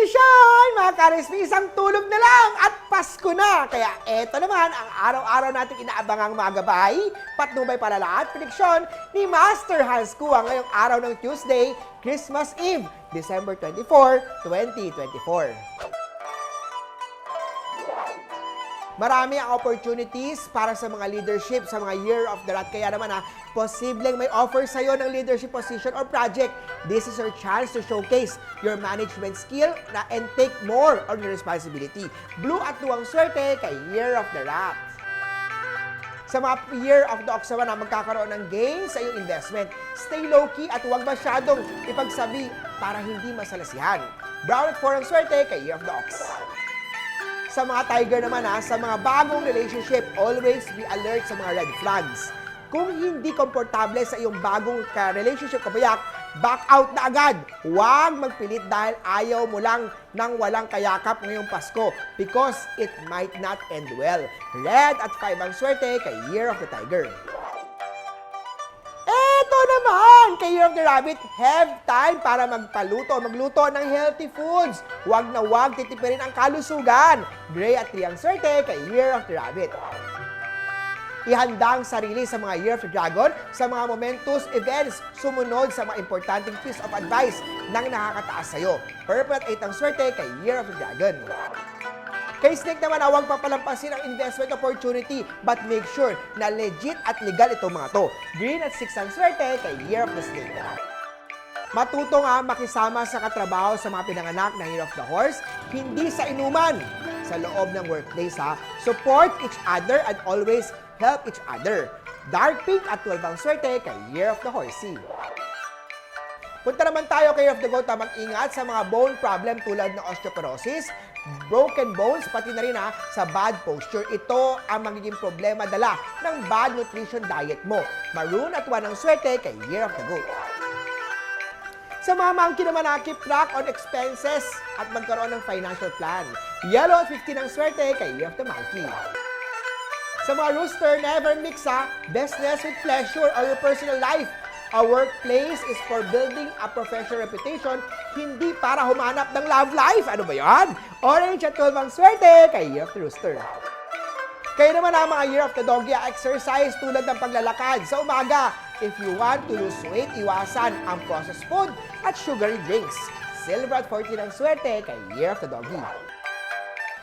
Congratulations! Mga karesmi, isang tulog na lang at Pasko na! Kaya eto naman ang araw-araw nating inaabangang mga gabay, patnubay palala at prediksyon ni Master Hans Kua ngayong araw ng Tuesday, Christmas Eve, December 24, 2024. Marami ang opportunities para sa mga leadership sa mga Year of the Rat. Kaya naman posibleng may offer sa'yo ng leadership position or project. This is your chance to showcase your management skill and take more on your responsibility. Blue at luwang swerte kay Year of the Rat. Sa mga Year of the Ox naman na magkakaroon ng gains sa iyong investment, stay low-key at huwag masyadong ipagsabi para hindi masalasihan. Brown at 4 ang swerte kay Year of the Ox. Sa mga Tiger naman sa mga bagong relationship, always be alert sa mga red flags. Kung hindi komportable sa iyong bagong relationship kabayak, back out na agad. Huwag magpilit dahil ayaw mo lang ng walang kayakap ngayong Pasko because it might not end well. Red at 5 ang swerte kay Year of the Tiger. Eto naman, kay Year of the Rabbit, have time para magluto ng healthy foods. Huwag na huwag titipirin ang kalusugan. Gray at 3 ang swerte kay Year of the Rabbit. Ihanda ang sarili sa mga Year of the Dragon sa mga momentous events. Sumunod sa mga importanteng piece of advice ng nakakataas sa'yo. Purple at 8 ang swerte kay Year of the Dragon. Kay Snake naman, huwag papalampasin ang investment opportunity but make sure na legit at legal itong mga to. Green at 6 ang swerte kay Year of the Snake. Matuto makisama sa katrabaho sa mga pinanganak na Year of the Horse, hindi sa inuman. Sa loob ng workplace support each other and always help each other. Dark pink at 12 ang swerte kay Year of the Horsey. Punta naman tayo kay Year of the Goat na mag-ingat sa mga bone problem tulad ng osteoporosis, broken bones, pati na rin sa bad posture. Ito ang magiging problema dala ng bad nutrition diet mo. Maroon at 1 ang swerte kay Year of the Goat. Sa mga monkey naman keep track on expenses at magkaroon ng financial plan. Yellow at 15 ang swerte kay Year of the Monkey. Sa mga rooster, never mix business with pleasure or your personal life. A workplace is for building a professional reputation, hindi para humanap ng love life. Ano ba yan? Orange at 12 ang swerte kay Year of the Rooster. Kayo naman ang mga Year of the Doggy, exercise tulad ng paglalakad sa umaga. If you want to lose weight, iwasan ang processed food at sugary drinks. Silver at 14 ang swerte kay Year of the Doggy.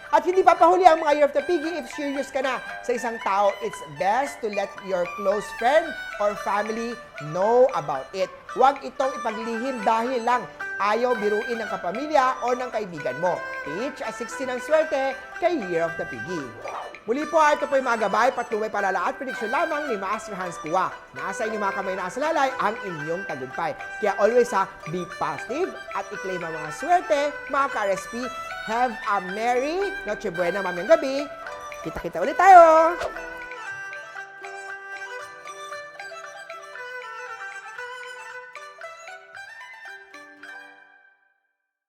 At hindi papahuli ang mga Year of the Piggy. If serious ka na sa isang tao, it's best to let your close friend or family know about it. Huwag itong ipaglihim dahil lang ayaw biruin ng kapamilya o ng kaibigan mo. Peach at 16 ang swerte kay Year of the Piggy. Muli po ito po yung mga gabay, patnubay palala at prediksyon lamang ni Master Hans Kua. Nasa inyong mga kamay na asalalay ang inyong tagumpay. Kaya always be positive at i-claim ang mga swerte, mga ka-RSP. Have a Merry Noche Buena mamayang gabi. Kita-kita ulit tayo!